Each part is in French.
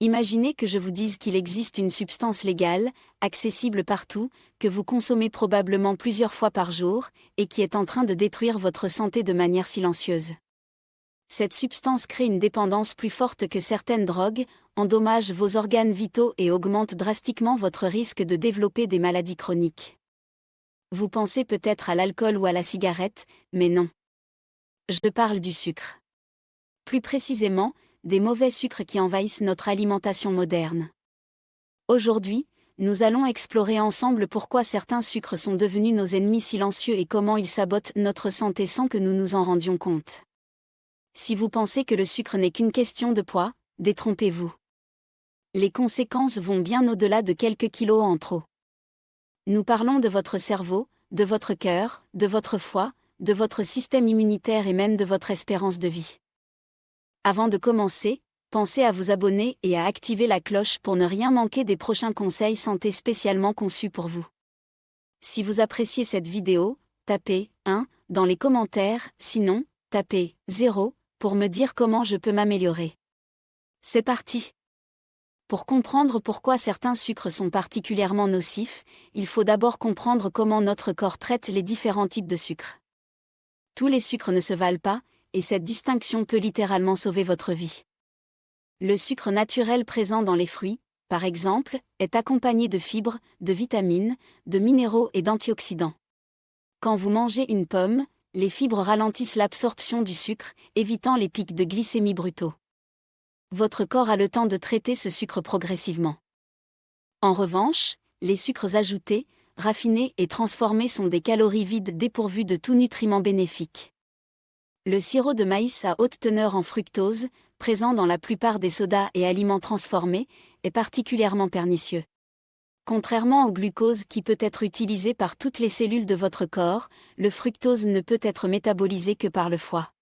Imaginez que je vous dise qu'il existe une substance légale, accessible partout, que vous consommez probablement plusieurs fois par jour, et qui est en train de détruire votre santé de manière silencieuse. Cette substance crée une dépendance plus forte que certaines drogues, endommage vos organes vitaux et augmente drastiquement votre risque de développer des maladies chroniques. Vous pensez peut-être à l'alcool ou à la cigarette, mais non. Je parle du sucre. Plus précisément, des mauvais sucres qui envahissent notre alimentation moderne. Aujourd'hui, nous allons explorer ensemble pourquoi certains sucres sont devenus nos ennemis silencieux et comment ils sabotent notre santé sans que nous nous en rendions compte. Si vous pensez que le sucre n'est qu'une question de poids, détrompez-vous. Les conséquences vont bien au-delà de quelques kilos en trop. Nous parlons de votre cerveau, de votre cœur, de votre foie, de votre système immunitaire et même de votre espérance de vie. Avant de commencer, pensez à vous abonner et à activer la cloche pour ne rien manquer des prochains conseils santé spécialement conçus pour vous. Si vous appréciez cette vidéo, tapez 1 dans les commentaires, sinon, tapez 0 pour me dire comment je peux m'améliorer. C'est parti! Pour comprendre pourquoi certains sucres sont particulièrement nocifs, il faut d'abord comprendre comment notre corps traite les différents types de sucres. Tous les sucres ne se valent pas, et cette distinction peut littéralement sauver votre vie. Le sucre naturel présent dans les fruits, par exemple, est accompagné de fibres, de vitamines, de minéraux et d'antioxydants. Quand vous mangez une pomme, les fibres ralentissent l'absorption du sucre, évitant les pics de glycémie brutaux. Votre corps a le temps de traiter ce sucre progressivement. En revanche, les sucres ajoutés, raffinés et transformés sont des calories vides dépourvues de tout nutriment bénéfique. Le sirop de maïs à haute teneur en fructose, présent dans la plupart des sodas et aliments transformés, est particulièrement pernicieux. Contrairement au glucose qui peut être utilisé par toutes les cellules de votre corps, le fructose ne peut être métabolisé que par le foie.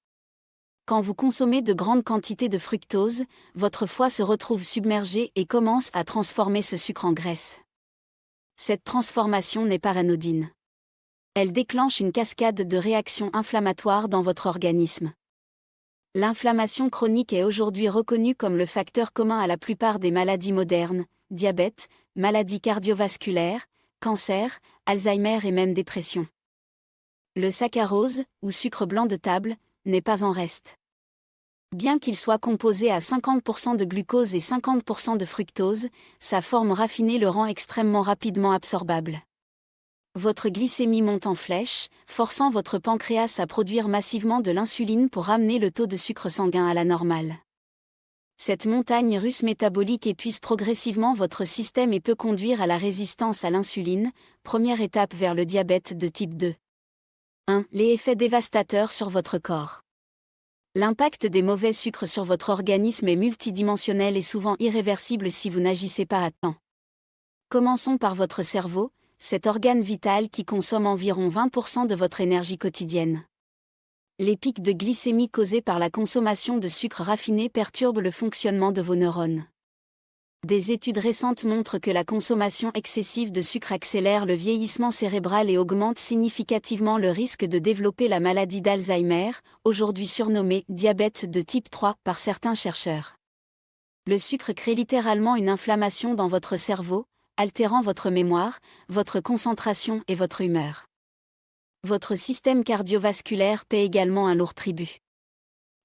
Quand vous consommez de grandes quantités de fructose, votre foie se retrouve submergé et commence à transformer ce sucre en graisse. Cette transformation n'est pas anodine. Elle déclenche une cascade de réactions inflammatoires dans votre organisme. L'inflammation chronique est aujourd'hui reconnue comme le facteur commun à la plupart des maladies modernes, diabète, maladies cardiovasculaires, cancer, Alzheimer et même dépression. Le saccharose, ou sucre blanc de table, n'est pas en reste. Bien qu'il soit composé à 50% de glucose et 50% de fructose, sa forme raffinée le rend extrêmement rapidement absorbable. Votre glycémie monte en flèche, forçant votre pancréas à produire massivement de l'insuline pour ramener le taux de sucre sanguin à la normale. Cette montagne russe métabolique épuise progressivement votre système et peut conduire à la résistance à l'insuline, première étape vers le diabète de type 2. 1. Les effets dévastateurs sur votre corps. L'impact des mauvais sucres sur votre organisme est multidimensionnel et souvent irréversible si vous n'agissez pas à temps. Commençons par votre cerveau, cet organe vital qui consomme environ 20% de votre énergie quotidienne. Les pics de glycémie causés par la consommation de sucre raffiné perturbent le fonctionnement de vos neurones. Des études récentes montrent que la consommation excessive de sucre accélère le vieillissement cérébral et augmente significativement le risque de développer la maladie d'Alzheimer, aujourd'hui surnommée diabète de type 3 par certains chercheurs. Le sucre crée littéralement une inflammation dans votre cerveau, altérant votre mémoire, votre concentration et votre humeur. Votre système cardiovasculaire paie également un lourd tribut.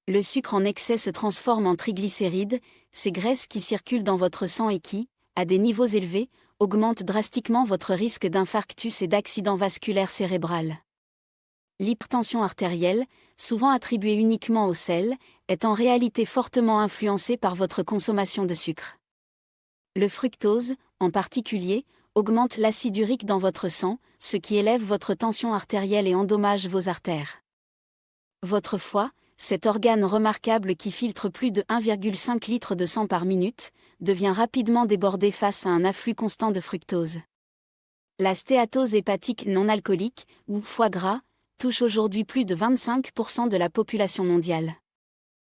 Le sucre en excès se transforme en triglycérides, ces graisses qui circulent dans votre sang et qui, à des niveaux élevés, augmentent drastiquement votre risque d'infarctus et d'accident vasculaire cérébral. L'hypertension artérielle, souvent attribuée uniquement au sel, est en réalité fortement influencée par votre consommation de sucre. Le fructose, en particulier, augmente l'acide urique dans votre sang, ce qui élève votre tension artérielle et endommage vos artères. Votre foie, cet organe remarquable qui filtre plus de 1,5 litre de sang par minute, devient rapidement débordé face à un afflux constant de fructose. La stéatose hépatique non alcoolique, ou foie gras, touche aujourd'hui plus de 25% de la population mondiale.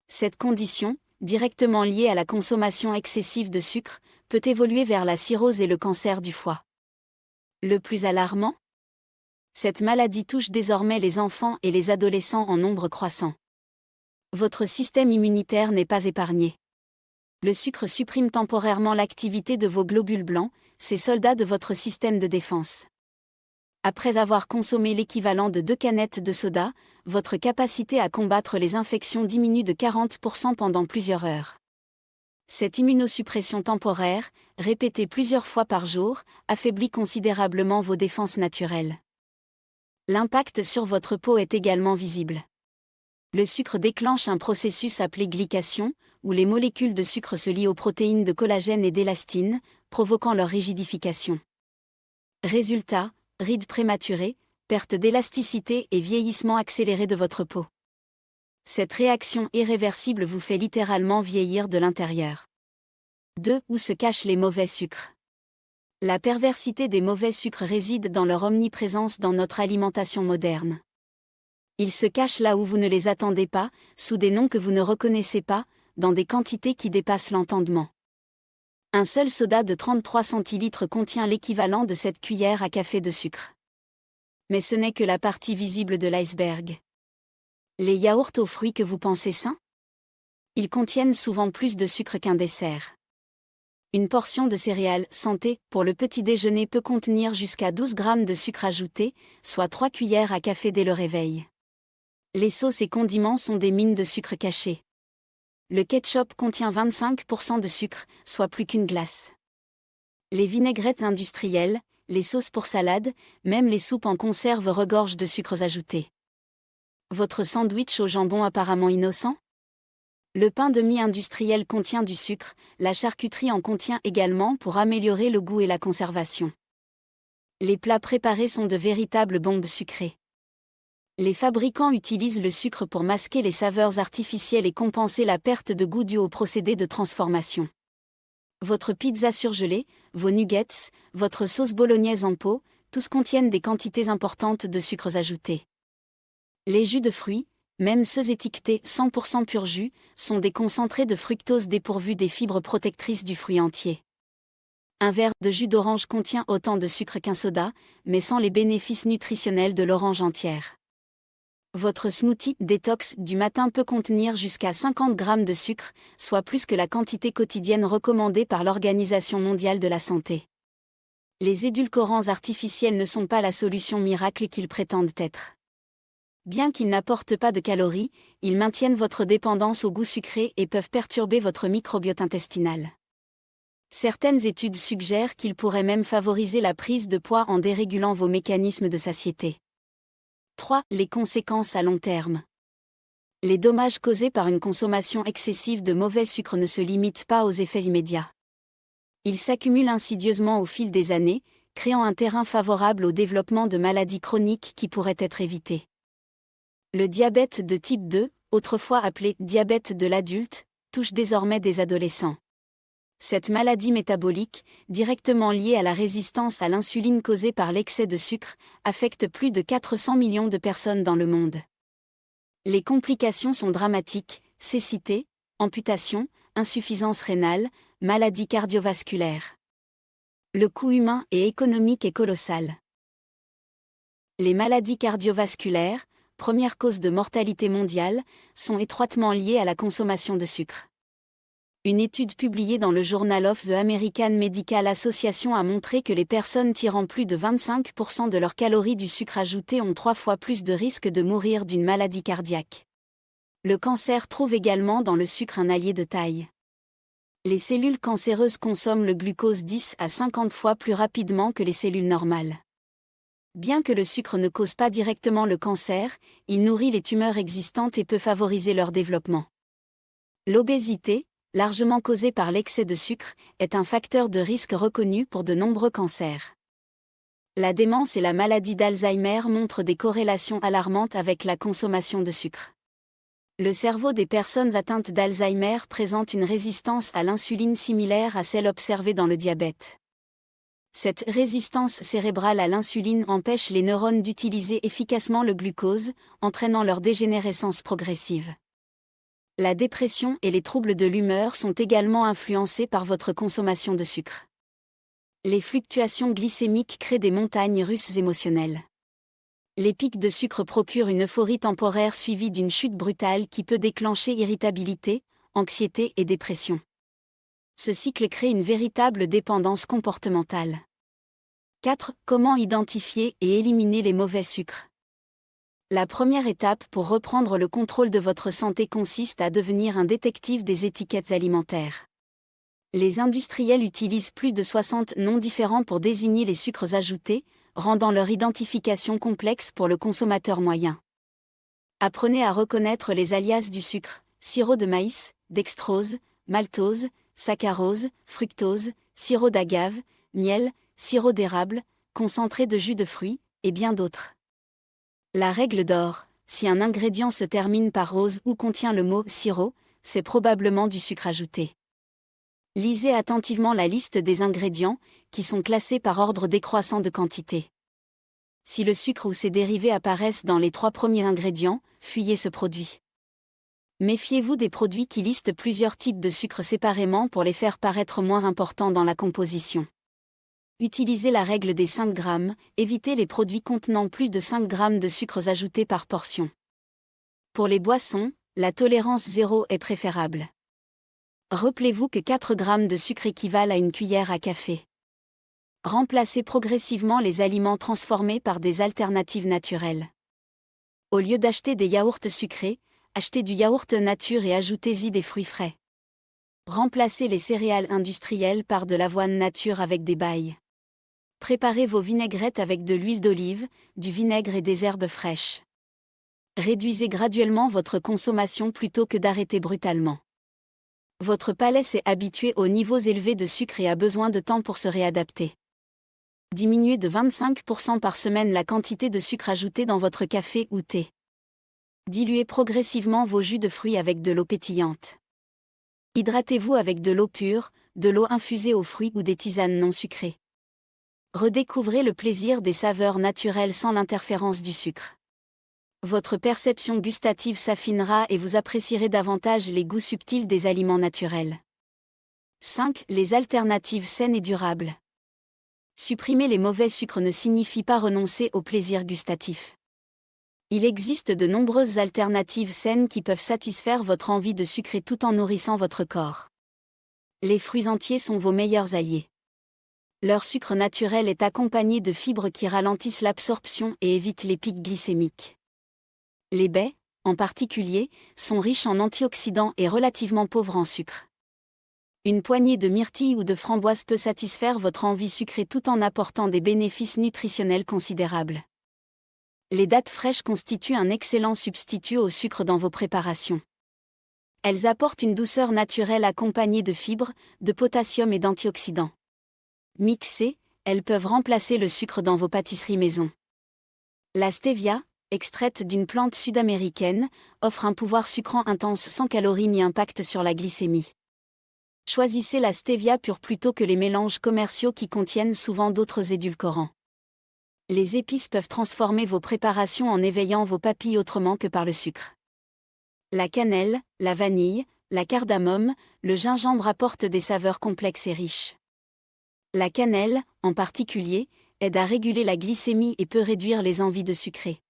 Cette condition, directement liée à la consommation excessive de sucre, peut évoluer vers la cirrhose et le cancer du foie. Le plus alarmant ? Cette maladie touche désormais les enfants et les adolescents en nombre croissant. Votre système immunitaire n'est pas épargné. Le sucre supprime temporairement l'activité de vos globules blancs, ces soldats de votre système de défense. Après avoir consommé l'équivalent de 2 canettes de soda, votre capacité à combattre les infections diminue de 40% pendant plusieurs heures. Cette immunosuppression temporaire, répétée plusieurs fois par jour, affaiblit considérablement vos défenses naturelles. L'impact sur votre peau est également visible. Le sucre déclenche un processus appelé glycation, où les molécules de sucre se lient aux protéines de collagène et d'élastine, provoquant leur rigidification. Résultat, rides prématurées, perte d'élasticité et vieillissement accéléré de votre peau. Cette réaction irréversible vous fait littéralement vieillir de l'intérieur. 2. Où se cachent les mauvais sucres? La perversité des mauvais sucres réside dans leur omniprésence dans notre alimentation moderne. Ils se cachent là où vous ne les attendez pas, sous des noms que vous ne reconnaissez pas, dans des quantités qui dépassent l'entendement. Un seul soda de 33 centilitres contient l'équivalent de cette cuillère à café de sucre. Mais ce n'est que la partie visible de l'iceberg. Les yaourts aux fruits que vous pensez sains? Ils contiennent souvent plus de sucre qu'un dessert. Une portion de céréales santé pour le petit déjeuner peut contenir jusqu'à 12 grammes de sucre ajouté, soit 3 cuillères à café dès le réveil. Les sauces et condiments sont des mines de sucre cachées. Le ketchup contient 25% de sucre, soit plus qu'une glace. Les vinaigrettes industrielles, les sauces pour salade, même les soupes en conserve regorgent de sucres ajoutés. Votre sandwich au jambon apparemment innocent? Le pain de mie industriel contient du sucre, la charcuterie en contient également pour améliorer le goût et la conservation. Les plats préparés sont de véritables bombes sucrées. Les fabricants utilisent le sucre pour masquer les saveurs artificielles et compenser la perte de goût due au procédé de transformation. Votre pizza surgelée, vos nuggets, votre sauce bolognaise en pot, tous contiennent des quantités importantes de sucres ajoutés. Les jus de fruits, même ceux étiquetés 100% pur jus, sont des concentrés de fructose dépourvus des fibres protectrices du fruit entier. Un verre de jus d'orange contient autant de sucre qu'un soda, mais sans les bénéfices nutritionnels de l'orange entière. Votre smoothie détox du matin peut contenir jusqu'à 50 grammes de sucre, soit plus que la quantité quotidienne recommandée par l'Organisation mondiale de la santé. Les édulcorants artificiels ne sont pas la solution miracle qu'ils prétendent être. Bien qu'ils n'apportent pas de calories, ils maintiennent votre dépendance au goût sucré et peuvent perturber votre microbiote intestinal. Certaines études suggèrent qu'ils pourraient même favoriser la prise de poids en dérégulant vos mécanismes de satiété. 3. Les conséquences à long terme. Les dommages causés par une consommation excessive de mauvais sucre ne se limitent pas aux effets immédiats. Ils s'accumulent insidieusement au fil des années, créant un terrain favorable au développement de maladies chroniques qui pourraient être évitées. Le diabète de type 2, autrefois appelé diabète de l'adulte, touche désormais des adolescents. Cette maladie métabolique, directement liée à la résistance à l'insuline causée par l'excès de sucre, affecte plus de 400 millions de personnes dans le monde. Les complications sont dramatiques: cécité, amputation, insuffisance rénale, maladie cardiovasculaire. Le coût humain et économique est colossal. Les maladies cardiovasculaires, première cause de mortalité mondiale, sont étroitement liées à la consommation de sucre. Une étude publiée dans le Journal of the American Medical Association a montré que les personnes tirant plus de 25% de leurs calories du sucre ajouté ont 3 fois plus de risques de mourir d'une maladie cardiaque. Le cancer trouve également dans le sucre un allié de taille. Les cellules cancéreuses consomment le glucose 10 à 50 fois plus rapidement que les cellules normales. Bien que le sucre ne cause pas directement le cancer, il nourrit les tumeurs existantes et peut favoriser leur développement. L'obésité, largement causée par l'excès de sucre, est un facteur de risque reconnu pour de nombreux cancers. La démence et la maladie d'Alzheimer montrent des corrélations alarmantes avec la consommation de sucre. Le cerveau des personnes atteintes d'Alzheimer présente une résistance à l'insuline similaire à celle observée dans le diabète. Cette résistance cérébrale à l'insuline empêche les neurones d'utiliser efficacement le glucose, entraînant leur dégénérescence progressive. La dépression et les troubles de l'humeur sont également influencés par votre consommation de sucre. Les fluctuations glycémiques créent des montagnes russes émotionnelles. Les pics de sucre procurent une euphorie temporaire suivie d'une chute brutale qui peut déclencher irritabilité, anxiété et dépression. Ce cycle crée une véritable dépendance comportementale. 4. Comment identifier et éliminer les mauvais sucres? La première étape pour reprendre le contrôle de votre santé consiste à devenir un détective des étiquettes alimentaires. Les industriels utilisent plus de 60 noms différents pour désigner les sucres ajoutés, rendant leur identification complexe pour le consommateur moyen. Apprenez à reconnaître les alias du sucre: sirop de maïs, dextrose, maltose, saccharose, fructose, sirop d'agave, miel, sirop d'érable, concentré de jus de fruits, et bien d'autres. La règle d'or: si un ingrédient se termine par rose ou contient le mot sirop, c'est probablement du sucre ajouté. Lisez attentivement la liste des ingrédients, qui sont classés par ordre décroissant de quantité. Si le sucre ou ses dérivés apparaissent dans les 3 premiers ingrédients, fuyez ce produit. Méfiez-vous des produits qui listent plusieurs types de sucre séparément pour les faire paraître moins importants dans la composition. Utilisez la règle des 5 grammes, évitez les produits contenant plus de 5 grammes de sucres ajoutés par portion. Pour les boissons, la tolérance 0 est préférable. Rappelez-vous que 4 grammes de sucre équivalent à une cuillère à café. Remplacez progressivement les aliments transformés par des alternatives naturelles. Au lieu d'acheter des yaourts sucrés, achetez du yaourt nature et ajoutez-y des fruits frais. Remplacez les céréales industrielles par de l'avoine nature avec des bailles. Préparez vos vinaigrettes avec de l'huile d'olive, du vinaigre et des herbes fraîches. Réduisez graduellement votre consommation plutôt que d'arrêter brutalement. Votre palais s'est habitué aux niveaux élevés de sucre et a besoin de temps pour se réadapter. Diminuez de 25% par semaine la quantité de sucre ajouté dans votre café ou thé. Diluez progressivement vos jus de fruits avec de l'eau pétillante. Hydratez-vous avec de l'eau pure, de l'eau infusée aux fruits ou des tisanes non sucrées. Redécouvrez le plaisir des saveurs naturelles sans l'interférence du sucre. Votre perception gustative s'affinera et vous apprécierez davantage les goûts subtils des aliments naturels. 5. Les alternatives saines et durables. Supprimer les mauvais sucres ne signifie pas renoncer au plaisir gustatif. Il existe de nombreuses alternatives saines qui peuvent satisfaire votre envie de sucrer tout en nourrissant votre corps. Les fruits entiers sont vos meilleurs alliés. Leur sucre naturel est accompagné de fibres qui ralentissent l'absorption et évitent les pics glycémiques. Les baies, en particulier, sont riches en antioxydants et relativement pauvres en sucre. Une poignée de myrtilles ou de framboises peut satisfaire votre envie sucrée tout en apportant des bénéfices nutritionnels considérables. Les dattes fraîches constituent un excellent substitut au sucre dans vos préparations. Elles apportent une douceur naturelle accompagnée de fibres, de potassium et d'antioxydants. Mixées, elles peuvent remplacer le sucre dans vos pâtisseries maison. La stevia, extraite d'une plante sud-américaine, offre un pouvoir sucrant intense sans calories ni impact sur la glycémie. Choisissez la stevia pure plutôt que les mélanges commerciaux qui contiennent souvent d'autres édulcorants. Les épices peuvent transformer vos préparations en éveillant vos papilles autrement que par le sucre. La cannelle, la vanille, la cardamome, le gingembre apportent des saveurs complexes et riches. La cannelle, en particulier, aide à réguler la glycémie et peut réduire les envies de sucrer.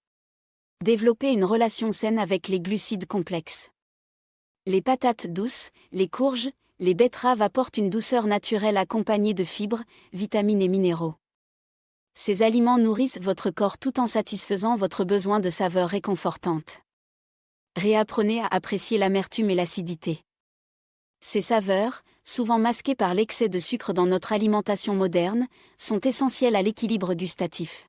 Développez une relation saine avec les glucides complexes. Les patates douces, les courges, les betteraves apportent une douceur naturelle accompagnée de fibres, vitamines et minéraux. Ces aliments nourrissent votre corps tout en satisfaisant votre besoin de saveurs réconfortantes. Réapprenez à apprécier l'amertume et l'acidité. Ces saveurs, souvent masquées par l'excès de sucre dans notre alimentation moderne, sont essentielles à l'équilibre gustatif.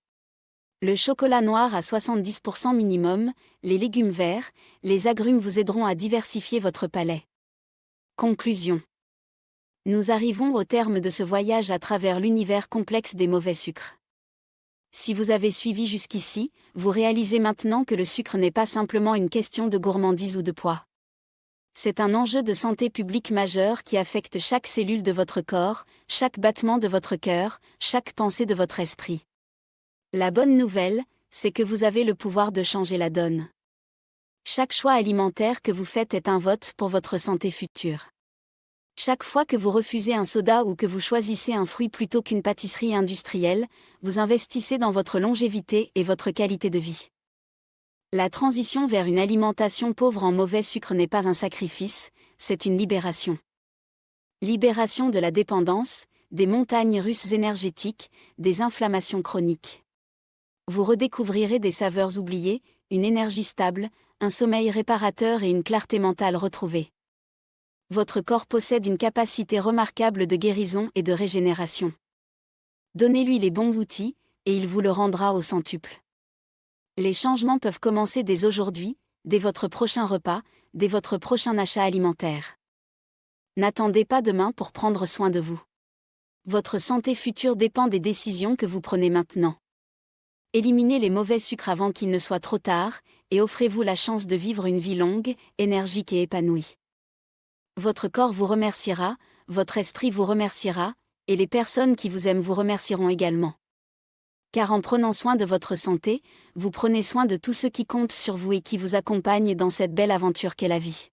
Le chocolat noir à 70% minimum, les légumes verts, les agrumes vous aideront à diversifier votre palais. Conclusion. Nous arrivons au terme de ce voyage à travers l'univers complexe des mauvais sucres. Si vous avez suivi jusqu'ici, vous réalisez maintenant que le sucre n'est pas simplement une question de gourmandise ou de poids. C'est un enjeu de santé publique majeur qui affecte chaque cellule de votre corps, chaque battement de votre cœur, chaque pensée de votre esprit. La bonne nouvelle, c'est que vous avez le pouvoir de changer la donne. Chaque choix alimentaire que vous faites est un vote pour votre santé future. Chaque fois que vous refusez un soda ou que vous choisissez un fruit plutôt qu'une pâtisserie industrielle, vous investissez dans votre longévité et votre qualité de vie. La transition vers une alimentation pauvre en mauvais sucre n'est pas un sacrifice, c'est une libération. Libération de la dépendance, des montagnes russes énergétiques, des inflammations chroniques. Vous redécouvrirez des saveurs oubliées, une énergie stable, un sommeil réparateur et une clarté mentale retrouvée. Votre corps possède une capacité remarquable de guérison et de régénération. Donnez-lui les bons outils, et il vous le rendra au centuple. Les changements peuvent commencer dès aujourd'hui, dès votre prochain repas, dès votre prochain achat alimentaire. N'attendez pas demain pour prendre soin de vous. Votre santé future dépend des décisions que vous prenez maintenant. Éliminez les mauvais sucres avant qu'il ne soit trop tard, et offrez-vous la chance de vivre une vie longue, énergique et épanouie. Votre corps vous remerciera, votre esprit vous remerciera, et les personnes qui vous aiment vous remercieront également. Car en prenant soin de votre santé, vous prenez soin de tous ceux qui comptent sur vous et qui vous accompagnent dans cette belle aventure qu'est la vie.